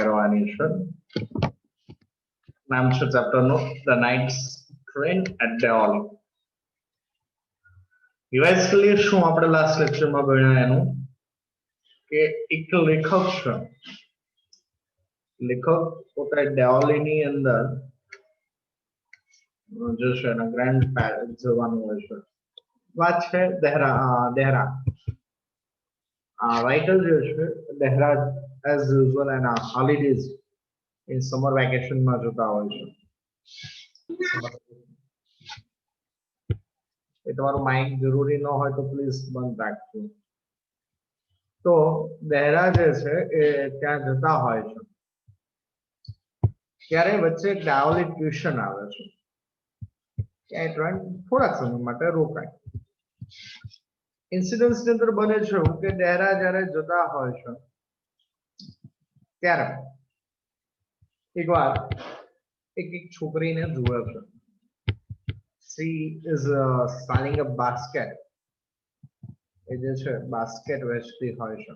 કરવાની છે. નામ છે ચેપ્ટરનું the night's train at Deoli. Revise કરીએ શું આપણે લાસ્ટ લેક્ચરમાં ભણ્યા એનું કે એક લેખક છે. લેખક પોતે ડેઓલીની અંદર જે છે એના ગ્રેન્ડ પેરેન્ટ્સ જવાનું હોય છે. વાત છે દેહરા. રાઇટર જે છે દેહરા એઝ યુઝ્યુઅલ એના હોલિડેઝ ઇન સમર વેકેશનમાં જતા હોય છે. એ તમારું માઇક જરૂરી ન હોય તો પ્લીઝ બંધ રાખજો. તો દેહરા જે છે એ ત્યાં જતા હોય છે ત્યારે વચ્ચે ડેઓલી ટ્યુશન આવે છે. ત્યાં ટ્રેન થોડાક સમય માટે રોકાય. ઇન્સિડન્ટ્સ ની અંદર બને છે કે દેહરા જ્યારે જતા હોય છે ત્યારે એકવાર એક છોકરીને જુએ છે. she is selling a basket. એ જે છે બાસ્કેટ વેચતી હોય છે.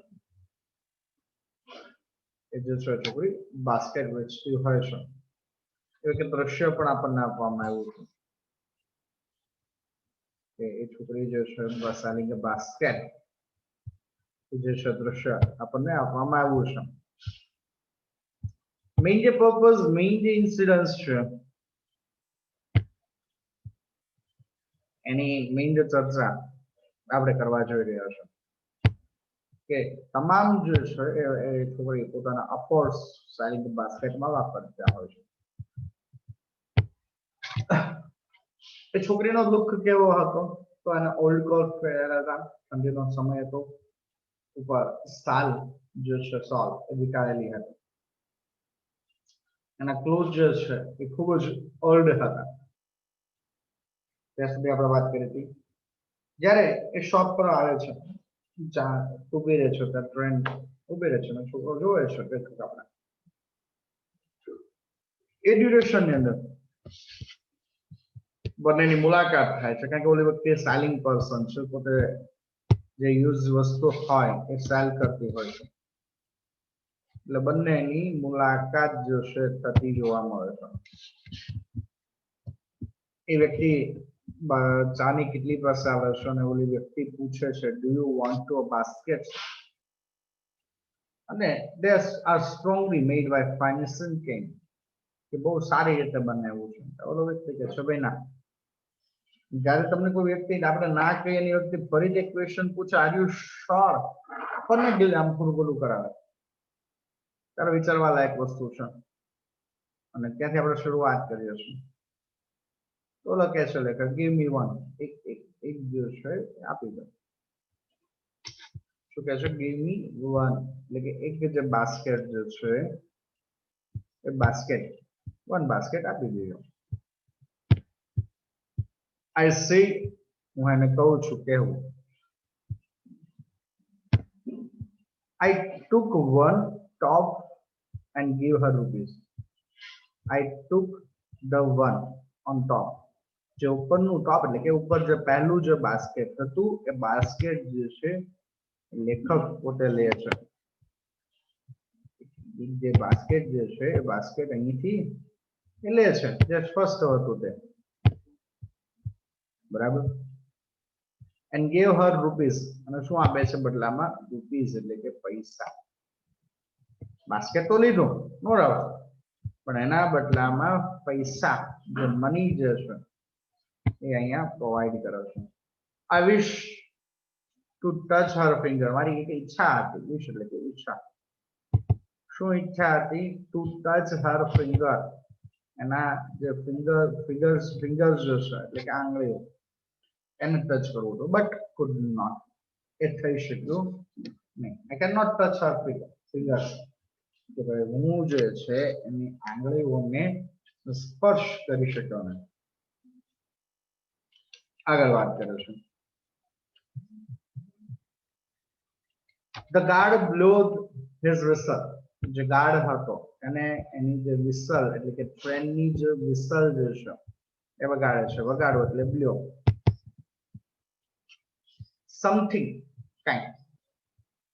એ જે છે છોકરી બાસ્કેટ વેચતી હોય છે. એ કે દ્રશ્ય પણ આપણને આપવામાં આવ્યું છે કે એ છોકરી જે છે selling a basket જે છે દ્રશ્ય આપણને આપવામાં આવ્યું છે. મેઇન જે પર્પઝ મેઇન જે ઇન્સિડન્સ છે એની મેઇન જે ચર્ચા આપણે કરવા જઈ રહ્યા છે કે તમામ જે છે એ છોકરી પોતાના અફોર્ડ્સ સેલિંગ બાસ્કેટમાં વાપરતા હોય છે. એ છોકરીનો લુક કેવો હતો તો એને ઓલ્ડ ક્લોથ પહેરેલા હતા. ઠંડીનો સમય હતો. ઉપર સાલ જે છે સોલ એ વિટાળેલી હતી. એના ક્લોથ જે છે એ ખૂબ જ ઓલ્ડ હતા. ત્યાં સુધી આપણે વાત કરી હતી. જ્યારે એ શોપ પર આવે છે જ્યાં ઉભી રહે છે ત્યાં ટ્રેન ઉભી રહે છે અને છોકરો જોવે છે કે આપણે એ ડ્યુરેશન ની અંદર બંનેની મુલાકાત થાય છે. કારણ કે ઓલી વખતે સેલિંગ પર્સન છે પોતે જે યુઝ વસ્તુ હોય એ સેલ કરતી હોય છે. એટલે બંનેની મુલાકાત જે છે થતી જોવા મળે છે. એ વ્યક્તિ ચાની કેટલી પાસે આવે છે અને ઓલી વ્યક્તિ પૂછે છે do you want to a basket. અને they are strongly made by financial king કે બહુ સારી રીતે બનાવ્યું છે. ઓલો વ્યક્તિ કહે છે ભાઈ ના. જયારે તમને કોઈ વ્યક્તિ આપણે ના કહીએ એની વ્યક્તિ ફરીથી ક્વેશ્ચન પૂછે આર યુ શ્યોર આપણને દિલ આમ થોડું બધું કરાવે ત્યારે વિચારવા લાયક વસ્તુ છે. અને ત્યાંથી આપણે શરૂઆત કરીએ છીએ. તો લખે છે લેખક ગીવ મી વન એક જે છે આપી દો. શું કહે છે ગીવ મી વન એટલે કે એક જે બાસ્કેટ જે છે એ બાસ્કેટ વન બાસ્કેટ આપી દો. I say હું એને કહું છું કેવું I took one top and gave her rupees. I took the one on top. જે ઉપરનું ટોપ એટલે કે ઉપર જે પહેલું જે બાસ્કેટ હતું એ બાસ્કેટ જે છે લેખક પોતે લે છે. જે બાસ્કેટ જે છે એ બાસ્કેટ અહીંથી લે છે જે સ્પષ્ટ હતું તે બરાબર. and gave her rupees અને શું આપે છે બદલામાં રૂપીસ એટલે કે પૈસા. બાસ્કેટ તો લીધું નો ડાઉટ પણ એના બદલામાં પૈસા જે મની જે છે એ અહીંયા પ્રોવાઈડ કરે છે. I wish to touch her finger. મારી એક ઈચ્છા હતી. wish એટલે કે ઈચ્છા. શું ઈચ્છા હતી? to touch her finger. એના જે ફિંગર્સ જે છે એટલે કે આંગળીઓ એને ટચ કરવું હતું બટ could not. એ થઈ શક્યું નહીં. I cannot touch her fingers. કે ભાઈ હું જે છે એની આંગળીઓને સ્પર્શ કરી શક્યો નહીં. આગળ વાત કરે છે. The guard blew his whistle. જે ગાર્ડ હતો એને એની જે વિસલ એટલે કે ટ્રેનની જે વિસલ જે છે એ વગાડે છે. વગાડો એટલે બ્લ્યો. સમથિંગ કાંઈ.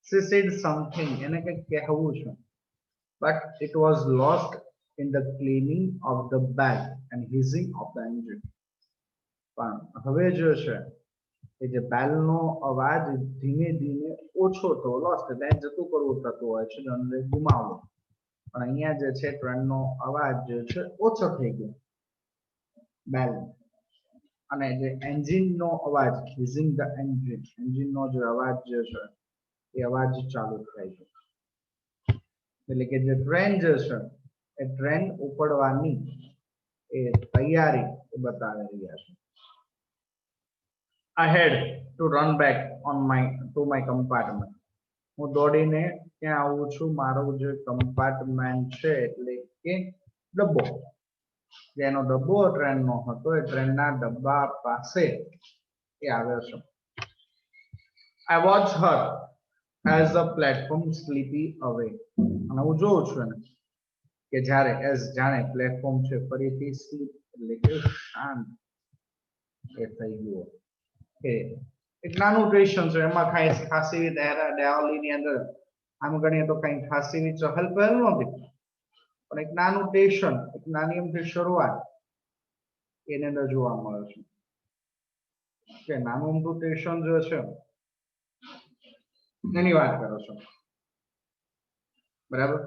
She said something. એને કંઈક કહેવું છે. but it was lost in the cleaning of the bag and hissing of the engine. પણ હવે જો છે એ જે બેલનો અવાજ ધીમે ધીમે ઓછો થયો, લોસ્ટ એટલે જતું કરવું થતું હોય છે, જનરલી ગુમાવવું. પણ અહીંયા જે છે ટ્રેનનો અવાજ જે છે ઓછો થઈ ગયો બેલ, અને જે એન્જિનનો અવાજ હિઝિંગ ધ એન્જિન, એન્જિનનો જે અવાજ જે છે એ અવાજ ચાલુ થાય છે. એટલે કે જે ટ્રેન જે છે એ ટ્રેન ઉપડવાની એ તૈયારી બતાવી રહ્યા છે. I had to run back on my compartment. હું દોડીને ત્યાં આવું છું મારો જે કમ્પાર્ટમેન્ટ છે એટલે કે ડબ્બો, જેનો ડબ્બો ટ્રેનનો હતો એ ટ્રેનના ડબ્બા પાસે એ આવ્યો છે. I watched her as the platform sleepy away. અને હું જોઉં છું એને કે જ્યારે એઝ જાણે પ્લેટફોર્મ છે ફરીથી સ્લીપ એટલે કે શાંત એ થઈ ગયો. કે એક નાનું ક્વેશ્ચન છે, એમાં ખાસી ડેવલીની અંદર આમ ગણીએ તો કઈ ખાસી એવી ચહલ પહેલ નહોતી, પણ એક નાનું ટેશન, એક નાની એમથી શરૂઆત એની અંદર જોવા મળે છે કે નાનું અમથું ટેશન જે છે એની વાત કરો છો, બરાબર.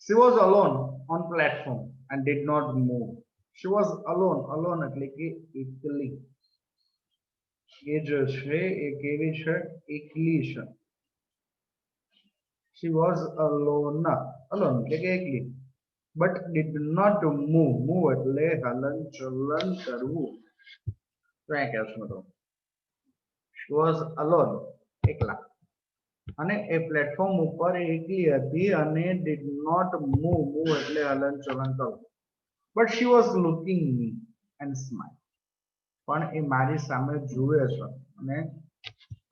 She was alone on platform and did not move. She was alone એટલે કે એકલી. એ જે છે એ કેવી છે? એકલી છે. She was alone એટલે કે એકલી. But did not move એટલે હલન ચલન કરવું. તો એ કહેશું મિત્રો she was alone એકલા, અને એ પ્લેટફોર્મ ઉપર એકલી હતી અને did not move એટલે હલન ચલન કરવું. But she was looking me and smile. પણ એ મારી સામે જુએ છે અને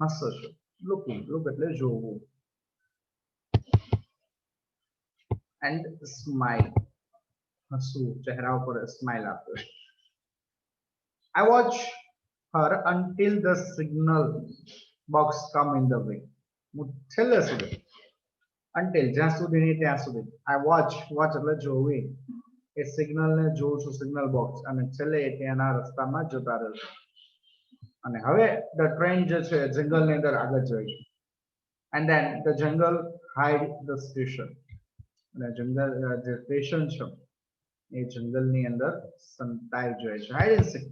હસે છે. લુકિંગ, લુક એટલે જોવું, એન્ડ સ્માઇલ હસવું, ચહેરા ઉપર સ્માઇલ આપે. I watch her until the signal box come in the way. હું છેલ્લે સુધી, until જ્યાં સુધી નહીં ત્યાં સુધી. I watch એટલે જોવી, એ સિગ્નલ ને જોઉં છું, સિગ્નલ બોક્સ, અને છેલ્લે ત્યાંના રસ્તામાં જતા રહે છે. અને હવે ધ ટ્રેન જે છે જંગલની અંદર આગળ જાય છે. And then the jungle hide the station. અને જંગલ જે સ્ટેશન છે એ જંગલની અંદર સંતાઈ જાય છે, hide and seek.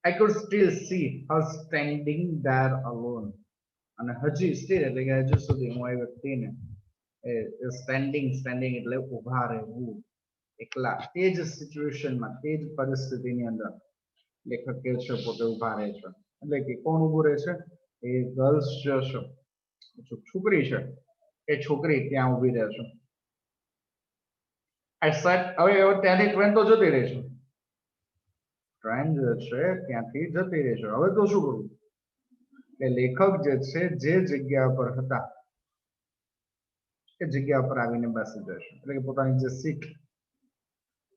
I could still see her standing there alone. અને હજી સ્ટીલ એટલે કે હજુ સુધી હું એ વ્યક્તિને સ્ટેન્ડિંગ એટલે ઉભા રહેવું એકલા, તે જ સિચ્યુએશનમાં, તે જ પરિસ્થિતિની અંદર લેખક કે છે પોતે ઉભા રહે છે. એટલે કે કોણ ઉભું રહે છે? એ ગર્લ્સ જે છે, છોકરી છે, એ છોકરી ત્યાં ઉભી રહે છે. હવે ત્યાંથી ટ્રેન તો જતી રહે છે, ટ્રેન જે છે ત્યાંથી જતી રહે છે. હવે તો શું કરવું? કે લેખક જે છે જે જગ્યા પર હતા એ જગ્યા પર આવીને બેસી જશે, એટલે કે પોતાની જે સીટ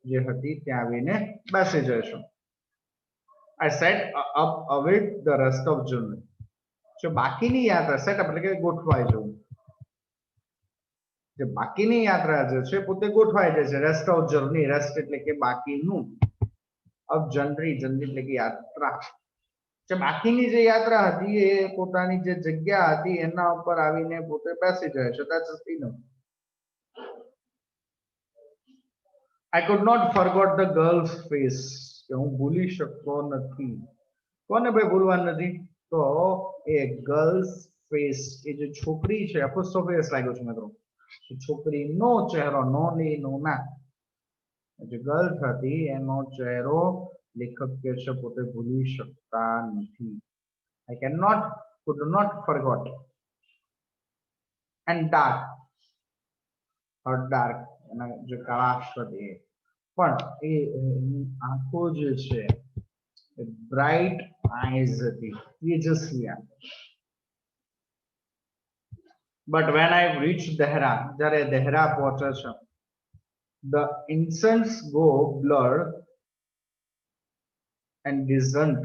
જે હતી ત્યાં આવીને બેસી જશે. I set up await the rest of journey. જો બાકીની યાત્રા સેટઅપ એટલે કે ગોઠવાઈ જવું, જે બાકીની યાત્રા જે છે પોતે ગોઠવાઈ જાય છે. રેસ્ટ ઓફ જર્ની, રેસ્ટ એટલે કે બાકીનું, ઓફ જર્ની, જર્ની એટલે કે યાત્રા. જે બાકીની જે યાત્રા હતી એ પોતાની જે જગ્યા હતી એના ઉપર આવીને પોતે બેસી જાય છે. That's enough. I could not forget the girl's face. કે હું ભૂલી શકતો નથી. કોને ભાઈ ભૂલવા નથી? તો એ ગર્લ્સ ફેસ, એ જે છોકરી છે, એપોસ્ટ્રોફી એસ લાગ્યો છે મિત્રો, છોકરીનો ચહેરો, નો ની નો ના, જે ગર્લ્સ હતી એનો ચહેરો લેખક કે છે પોતે ભૂલી શકતા નથી. I could not forget. And dark, her dark, એના જે કળાશ હતી પણ એ આંખો જે છે બ્રાઇટ આઈઝ હતી, તેજસ્વી આંખો. But when I reached Dehra, જ્યારે દહેરા પહોંચે છે, the incense go blurred and distant.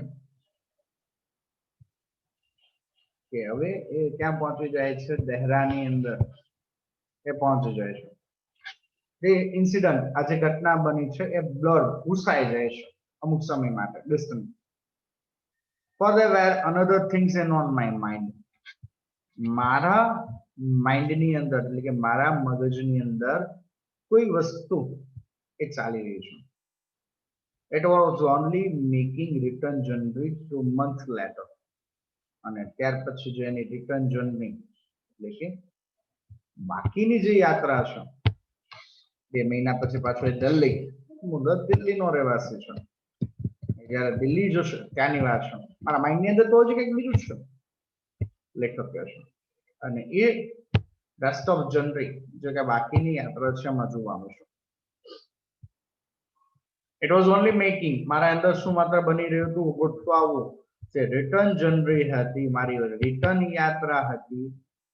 કે હવે એ ક્યાં પહોંચી જાય છે? દહેરાની અંદર. એ પહોંચી જાય છે. એ ઇન્સિડન્ટ આ જે ઘટના બની છે એ બ્લર ભૂસાઈ જાય છે અમુક સમય માટે distance. For there were another things in on my mind. મારા માઇન્ડની અંદર એટલે કે મારા મગજની અંદર કોઈ વસ્તુ એ ચાલી રહી છે. It was only making return journey 2 months later. અને ત્યાર પછી જે એની રિટર્ન જર્ની એટલે કે બાકીની જે યાત્રા છે 2 મહિના પછી પાછો એ દિલ્હી, મુદત દિલ્હીનો રહેવાસી છે, જ્યારે દિલ્હી જશે ત્યાંની વાત છે. મારા માઇન્ડની અંદર તો હજી કંઈક બીજું છે લેખક કહે છે. અને એ રેસ્ટ ઓફ જર્ની જે કે બાકીની યાત્રા છે એમાં જોવાનું છે. ઇટ વોઝ ઓનલી મેકિંગ મારા અંદર શું માત્ર બની રહ્યું હતું ગોઠવાવું જે રિટર્ન જર્ની હતી મારી રિટર્ન યાત્રા હતી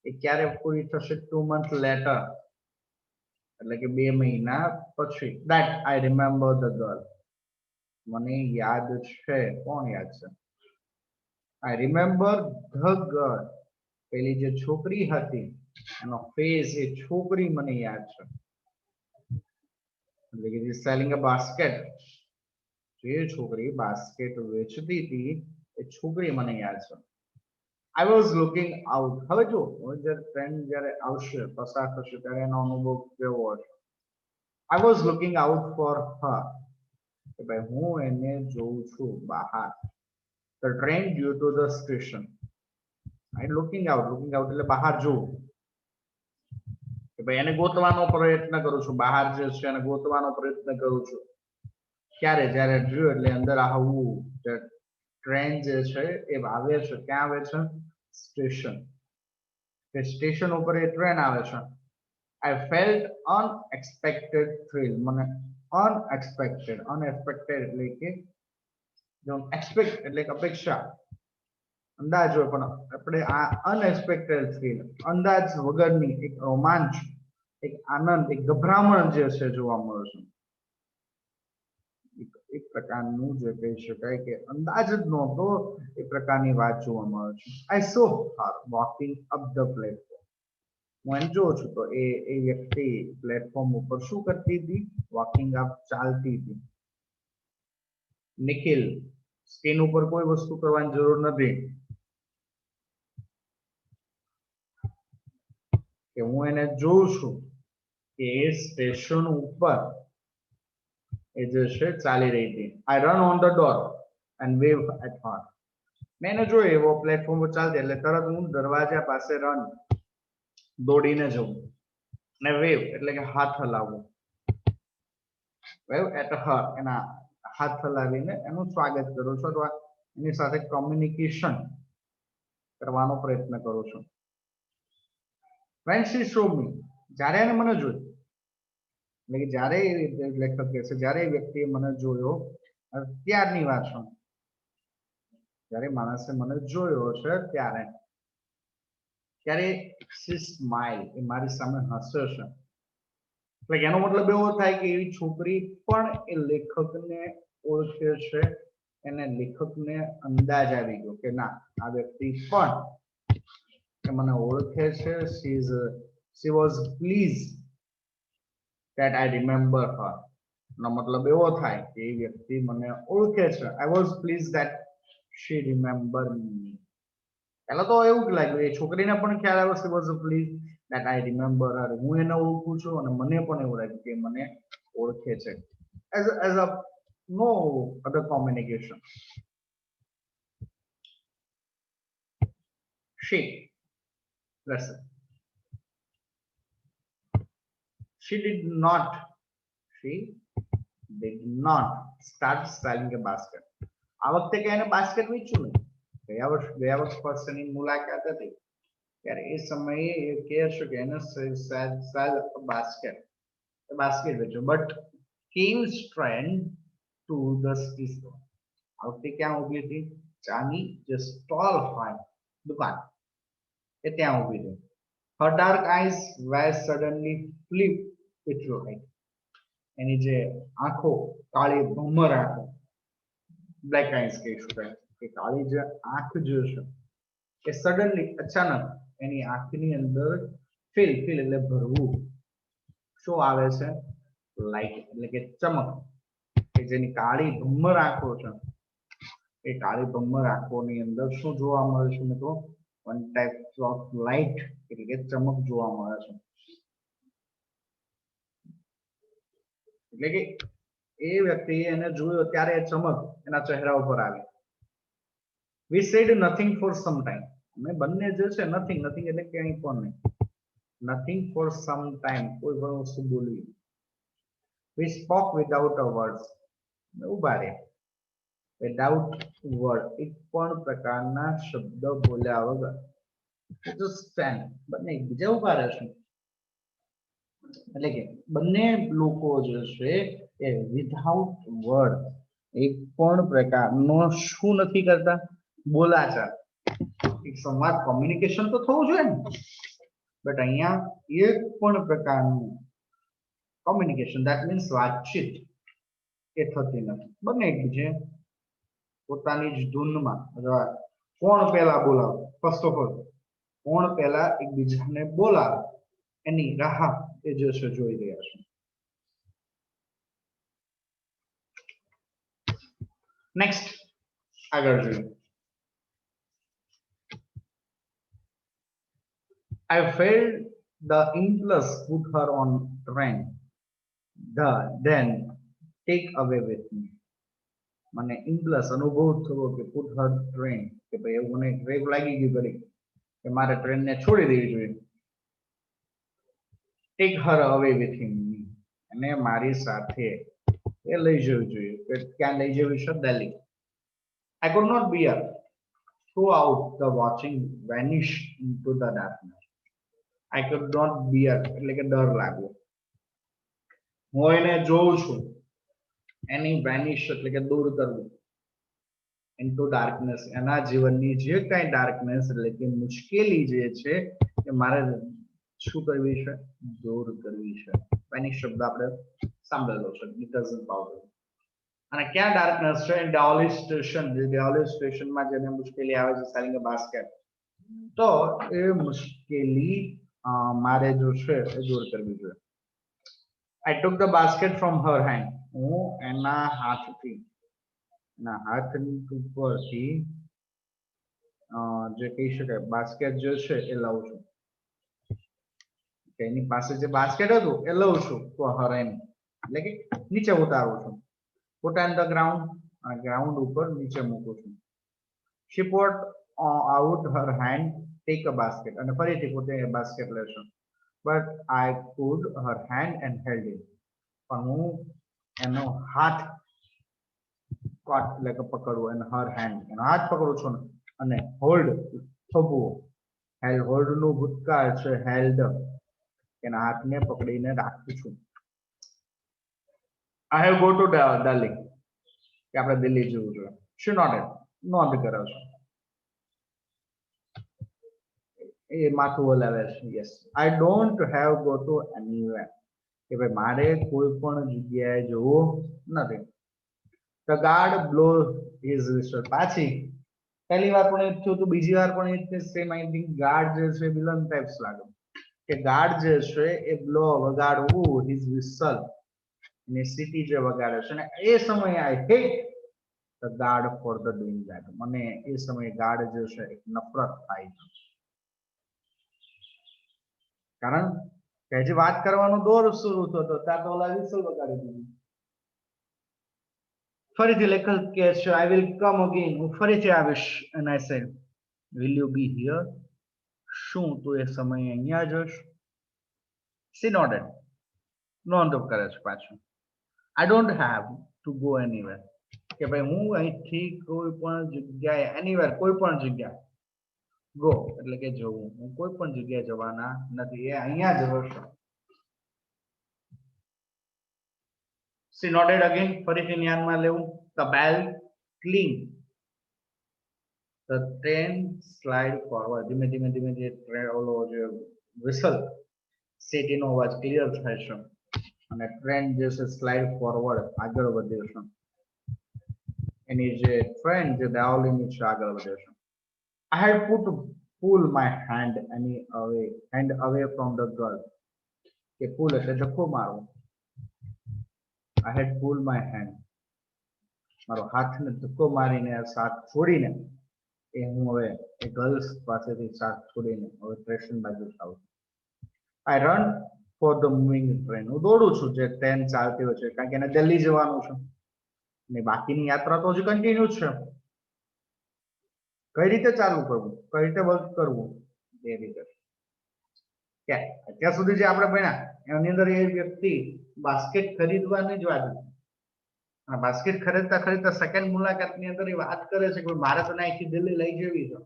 એ ક્યારે પૂરી થશે 2 months later એટલે કે 2 મહિના પછી. that I remember the girl. મને યાદ છે. કોણ યાદ છે? I remember the girl. પેલી જે છોકરી હતી એનો ફેસ એ છોકરી મને યાદ છે. એટલે કે જે સેલિંગ અ બાસ્કેટ જે છોકરી બાસ્કેટ વેચતી હતી એ છોકરી મને યાદ છે. I was looking out. હવે જો જ્યારે ટ્રેન જ્યારે આવશે પસાર થશે ત્યારે એનો અનુભવ કેવો હશે. I was looking out for her. કે ભાઈ હું એને જોઉં છું બહાર. The train due to the station. I looking out એટલે બહાર જોવું કે ભાઈ એને ગોતવાનો પ્રયત્ન કરું છું. બહાર જે છે એને ગોતવાનો પ્રયત્ન કરું છું. ક્યારે? જ્યારે જોયું એટલે અંદર આવવું. ટ્રેન જે છે એ આવે છે. ક્યાં આવે છે? સ્ટેશન. સ્ટેશન ઉપર એ ટ્રેન આવે છે. I felt unexpected thrill. મને unexpected એટલે કે જો એક્સપેક્ટ એટલે કે અપેક્ષા અંદાજ હોય પણ આપણે આ અનએક્સપેક્ટેડ થ્રિલ અંદાજ વગરની એક રોમાંચ એક આનંદ એક ગભરામણ જે છે જોવા મળે છે. એક પ્રકારનું જે કહી શકાય કે અંદાજ જ નહોતો એ પ્રકારની વાત જોવા મળે છે. I saw her walking up the platform. હું એમ જોઉં છું તો એ વ્યક્તિ પ્લેટફોર્મ ઉપર શું કરતી હતી? વોકિંગ અપ ચાલતી હતી. નિખિલ સ્ક્રીન ઉપર કોઈ વસ્તુ કરવાની જરૂર નથી કે હું એને જોઉં છું કે એ સ્ટેશન ઉપર એ જે છે ચાલી રહી હતી. I run on the door and wave at her. મેં એને જોયું એવો પ્લેટફોર્મ પર ચાલતી એટલે તરત હું દરવાજા પાસે દોડીને જવું ને વેવ એટલે કે હાથ હલાવવું. વેવ એટ હર એના હાથ હલાવીને એનું સ્વાગત કરું છું અથવા એની સાથે કોમ્યુનિકેશન કરવાનો પ્રયત્ન કરું છું. When she showed me, જ્યારે એને મને જોયું એટલે કે જ્યારે લેખક કહે છે જ્યારે એ વ્યક્તિએ મને જોયો ત્યારની વાત છે. જ્યારે માણસે મને જોયો છે ત્યારે she smile એ મારી સામે હસે છે. એટલે એનો મતલબ એવો થાય કે એવી છોકરી પણ એ લેખકને ઓળખે છે. એને લેખકને અંદાજ આવી ગયો કે ના આ વ્યક્તિ પણ મને ઓળખે છે. she was pleased that I remember her. નો મતલબ એવો થાય કે એ વ્યક્તિ મને ઓળખે છે. I was pleased that she remember me. પહેલા તો એવું જ લાગ્યું એ છોકરીને પણ ખ્યાલ આવ્યો she was pleased that I remember her. હું એને ઓળખું છું અને મને પણ એવું લાગ્યું કે મને ઓળખે છે. as a no other communication. She listen. She did not start selling a basket. આ વખતે કે એને બાસ્કેટ વેચ્યું નહીં. ગયા વર્ષ પર્સનની મુલાકાત હતી ત્યારે એ સમયે એ કહે છે કે એને સેલ બાસ્કેટ વેચ્યું but came straight to the store. આ વખતે ક્યાં ઊભી હતી? ચાની જે સ્ટોલ હોય દુકાન એ ત્યાં ઊભી હતી. Her dark eyes were suddenly flipped with light. એની જે આંખો કાળી ભમર આંખો બ્લેક આઈઝ કહી શકાય કે કાળી જે આંખ જે છે એ સડનલી અચાનક એની આંખની અંદર ફિલ એટલે ભરવું. શું આવે છે? લાઇટ એટલે કે ચમક, કે જેની કાળી ભમ્મર આંખો છે, એ કાળી ભમ્મર આંખોની અંદર શું જોવા મળે છે મિત્રો? વન ટાઈપ ઓફ લાઇટ એટલે કે ચમક જોવા મળે છે. એટલે કે એ વ્યક્તિ એને જોયો ત્યારે ચમક એના ચહેરા ઉપર આવી. We said nothing for some time. અમે બંને જે છે નથિંગ એટલે ક્યાંય પણ નહીં. નથિંગ ફોર સમ ટાઈમ, કોઈ પણ વસ્તુ બોલવી. વી સ્પોક વિધાઉટ અ વર્ડ્સ. ઉભા રહે વિધાઉટ વર્ડ, એક પણ પ્રકારના શબ્દ બોલ્યા વગર. જસ્ટ સ્ટેન્ડ, બંને એકબીજા ઉભા રહેશે. એટલે કે બંને લોકો જે છે એ વિધાઉટ વર્ડ, એક પણ પ્રકારનો શું નથી કરતા? બોલાચાર. એક સંવાદ, કોમ્યુનિકેશન તો થવું જોઈએ ને, બટ અહીંયા એક પણ પ્રકારનું કોમ્યુનિકેશન, ધેટ મીન્સ વાતચીત, એ થતી નથી. બંને એકબીજે પોતાની જ ધૂનમાં, અથવા કોણ પહેલા બોલાવે, ફર્સ્ટ ઓફ ઓલ કોણ પહેલા એકબીજાને બોલાવે એની રાહ એ જે છે જોઈ રહ્યા છે. નેક્સ્ટ આગળ જોઈએ. I felt the impulse put her on train, then take away with me. મને ઇમ્પલ્સ અનુભવ થયો કે પુટ હર ટ્રેન, કે ભાઈ એવું મને ટ્રેન લાગી ગયું કરી કે મારે ટ્રેનને છોડી દેવી જોઈએ. ટેક હર અવે વિથ હિમ, અને મારી સાથે એ લઈ જવું જોઈએ. કે ક્યાં લઈ જવી છે? Delhi. I could not bear throughout the watching vanish into the darkness. I could not bear એટલે કે ડર લાગ્યો. હું એને જોઉં છું, એની વેનિશ એટલે કે દૂર કરવું, ઇન્ટુ ડાર્કનેસ, એના જીવનની જે કાંઈ ડાર્કનેસ એટલે કે મુશ્કેલી જે છે એ મારે શું કરવી છે? દૂર કરવી છે. વેનિશ શબ્દ આપણે સાંભળેલો છે, ડિટર્જન્ટ પાવડર. અને ક્યાં ડાર્કનેસ છે? ડેઓલી સ્ટેશન. જે ડેઓલી સ્ટેશનમાં જેને મુશ્કેલી આવે છે સેલિંગ અ બાસ્કેટ, તો એ મુશ્કેલી મારે જો છે એ દૂર કરવી જોઈએ. I took the basket from her hand. હું એના હાથથી, એના હાથની ઉપરથી જે કહી શકાય બાસ્કેટ જે છે એ લઉં છું. એની પાસે જે બાસ્કેટ હતું એ લઉં છું, તો હર હેન્ડ એટલે કે નીચે ઉતારું છું. Put on the ground, ground ઉપર નીચે મૂકું છું. She put out her hand, take a basket, અને ફરીથી પોતે બાસ્કેટ લેશે. But I put her hand and held it. પણ હું એનો હાથ કોટ એટલે કે પકડવું, એનો હર હેન્ડ, એનો હાથ પકડું છું અને હોલ્ડ થોભવું. હેલ્ડ, હોલ્ડ નું ભૂતકાળ છે હેલ્ડ, એના હાથને પકડીને રાખું છું. I have go to Delhi, કે આપણે દિલ્હી જવું જોઈએ. She nodded, નોંધ કરે છે, એ માથું હલાવે છે. Yes. I don't have go to anywhere, કે ભાઈ મારે કોઈ પણ જગ્યાએ જવું નથી. The guard blows his whistle. પાછી પહેલી વાર પણ એ થયું હતું, બીજી વાર પણ એ સેમ. આઈ થિંક ગાર્ડ જે છે વિલન ટાઈપ્સ લાગે, કે ગાર્ડ જે છે એ બ્લો વગાડવું, હિઝ વિસલ, ને સિટી જે વગાડે છે, અને એ સમયે I hate the guard for the doing that. મને એ સમયે ગાર્ડ જે છે એક નફરત થાય છે. કારણ કે હજી વાત કરવાનો દોર શરૂ થતો ત્યાં તો ઓલા વિસલ વગાડી દીધું. ફરીથી લેખક કહે છે આઈ વિલ કમ અગેન, હું ફરીથી આવીશ. And I said will you be here, શું તું એ સમયે અહીંયા જશ? સી નોડેડ, નોંધ કરે છે પાછું. I don't have to go anywhere, કે ભાઈ હું અહીંથી કોઈ પણ જગ્યાએ, એનીવેર કોઈ પણ જગ્યા, ગો એટલે કે જવું, હું કોઈ પણ જગ્યાએ જવાના નથી, એ અહીંયા જ રહેશે. She nodded again, ફરીથી ધ્યાનમાં લેવું. The bell cling, the train slide forward, ધીમે ધીમે ધીમે જે ટ્રેન ઓલો જે વિસલ સિટીનો અવાજ ક્લિયર થાય છે, અને ટ્રેન જે છે સ્લાઇડ ફોરવર્ડ આગળ વધે છે. એની જે ટ્રેન જે દાવલીની છે આગળ વધે છે. I had put pull my hand away from the girl. કે pull એટલે ધક્કો મારવો. I had pulled my hand. મારો હાથને ધક્કો મારીને સાથ છોડીને એ હું હવે એ ગર્લ્સ પાસેથી સાથ છોડીને હવે સ્ટેશન બાજુ આવું. I run for the moving train. હું દોડું છું જે ટ્રેન ચાલતી હોય છે કારણ કે એને દિલ્હી જવાનું છે ને બાકીની યાત્રા તો હજી કન્ટિન્યુ છે. કઈ રીતે ચાલુ કરવું, કઈ રીતે વર્ક કરવું, એ રીતે કે અત્યાર સુધી જે આપણે ભણ્યા એની અંદર એ વ્યક્તિ બાસ્કેટ ખરીદવાની જ વાત હતી. બાસ્કેટ ખરીદતા ખરીદતા સેકન્ડ મુલાકાતની અંદર એ વાત કરે છે કે મારે તને અહીંથી દિલ્હી લઈ જવી છે,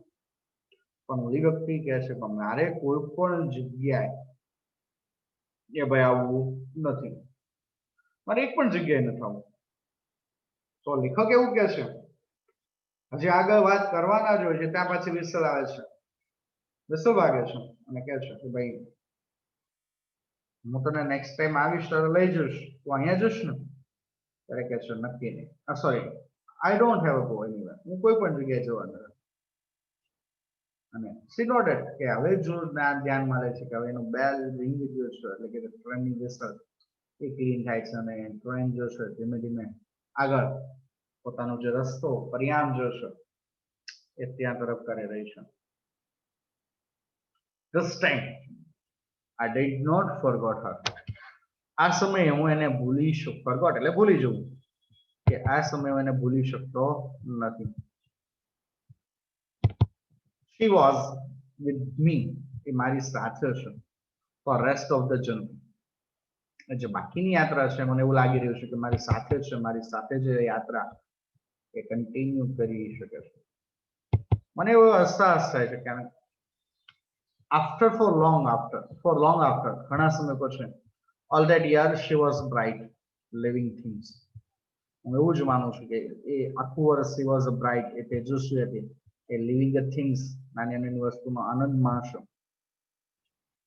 પણ ઓલી વ્યક્તિ કહે છે કે મારે કોઈ પણ જગ્યાએ એ ભાઈ આવવું નથી, મારે એક પણ જગ્યાએ નથી આવવું. તો લેખક એવું કે છે હજી આગળ વાત કરવાના જ હોય છે ત્યાં પછી વિસલ આવે છે, વિસલ વાગે છે અને કહે છે કે ભાઈ હું તને નેક્સ્ટ ટાઈમ આવીશ ત્યારે લઈ જઈશ, તું અહીંયા જઈશ ને? ત્યારે કહે છે નક્કી નહીં, sorry I don't have a go anywhere, હું કોઈ પણ જગ્યાએ જવા નથી. અને સી નોટેડ કે હવે જો ધ્યાનમાં રહે છે કે હવે એનું બેલ રિંગ ગયો છે એટલે કે ટ્રેનની વિસલ એ ક્લીન થાય છે અને ટ્રેન જો છે ધીમે ધીમે આગળ પોતાનો જે રસ્તો પરિણામ જો છે એ ત્યાં તરફ કરી રહી છે. This time I did not forgot her. આ સમયે હું એને ભૂલી forgot એટલે ભૂલી જવું કે આ સમયે હું એને ભૂલી શકતો નથી. She was with me, એ મારી સાથે છે for rest of the journey. જે બાકીની યાત્રા છે મને એવું લાગી રહ્યું છે કે મારી સાથે છે, મારી સાથે જે યાત્રા એ કન્ટિન્યુ કરી શકે છે. મને એવો અહેસાસ થાય છે કે for long after ઘણા સમય પછી all that year she was bright living things. હું એવું જ માનું છું કે એ આખું વર્ષ she was bright એ તેજસ્વી હતી, એ living the things નાની નાની વસ્તુનો આનંદ માણશો.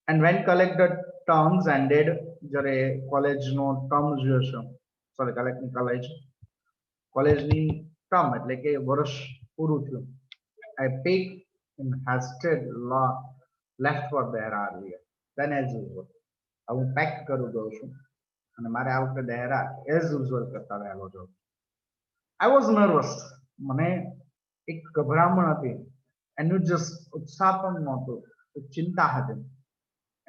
And when collected terms ended, જ્યારે કોલેજનો ટર્મ જે છે સોરી કોલેજની ટર્મ એટલે કે વર્ષ પૂરું થયું, I picked in hasted law left for Dehra earlier than as usual. હું પેક કરું દઉં છું અને મારે આ વખતે દહેરા એઝ યુઝ્યુઅલ કરતા વહેલો જાઉં. I was nervous. મને એક ગભરામણ હતી, એનું જસ્ટ ઉત્સાહ પણ નહોતું, ચિંતા હતી.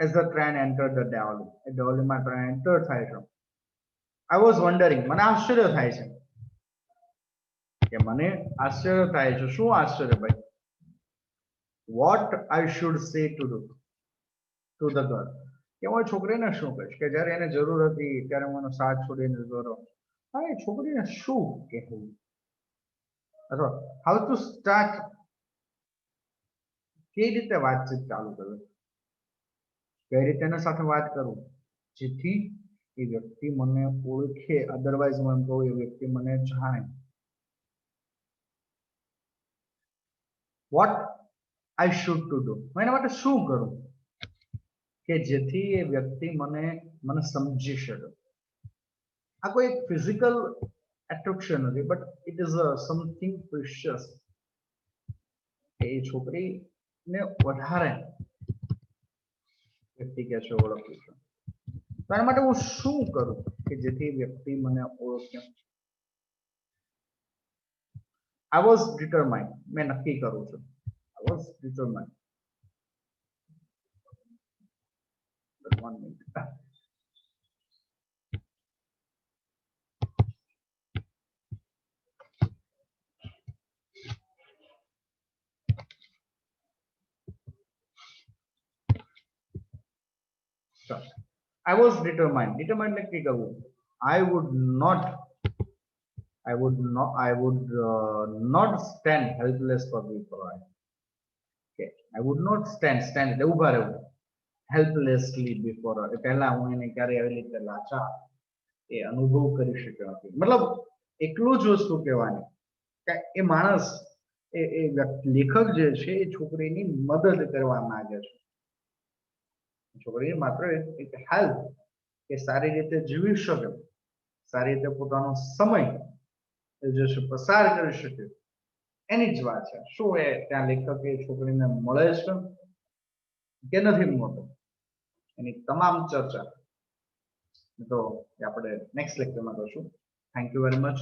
As the train entered the Deoli, એ દેવલીમાં ટ્રેન એન્ટર થાય છે. I was wondering, મને આશ્ચર્ય થાય છે કે મને આશ્ચર્ય થાય છે, શું આશ્ચર્ય ભાઈ? What I should say to the girl, કે હું છોકરીને શું કહીશ કે જ્યારે એને જરૂર હતી ત્યારે હું એનો સાથ છોડીને જતો રહ્યો. હા, એ છોકરીને શું કહેવું અથવા હાઉ ટુ સ્ટાર્ટ, કઈ રીતે વાતચીત ચાલુ કરવી, કઈ રીતે એના સાથે વાત કરું જેથી એ વ્યક્તિ મને ઓળખે, અધરવાઇઝ હું એમ કહું એ વ્યક્તિ મને જાણે. What I should to do, હું એના માટે શું કરું કે જેથી એ વ્યક્તિ મને સમજી શકે. આ કોઈ ફિઝિકલ એટ્રેક્શન નથી, but it is something precious. એ છોકરીને વધારે વ્યક્તિ કે છે ઓળખવું છે, તો એના માટે હું શું કરું કે જેથી વ્યક્તિ મને ઓળખે. I was determined, મેં નક્કી કરું છું. I was determined. But 1 minute. I was determined. Determined નક્કી કરવું. I would not stand helpless for before her. Okay. I would not stand એટલે ઊભા રહેવું helplessly before her. પહેલા હું એને ક્યારે આવી રીતે લાચાર એ અનુભવ કરી શક્યો નથી. મતલબ એટલું જ વસ્તુ કહેવાની કે એ માણસ એ લેખક જે છે એ છોકરીની મદદ કરવા માંગે છે. છોકરીને માત્ર એક હેલ્પ કે સારી રીતે જીવી શકે, સારી રીતે પોતાનો સમય જે છે પસાર કરી શકે એની જ વાત છે. શું એ ત્યાં લેખક એ છોકરીને મળે છે કે નથી મળતો, એની તમામ ચર્ચા તો આપણે નેક્સ્ટ લેક્ચરમાં કરશું. Thank you very much.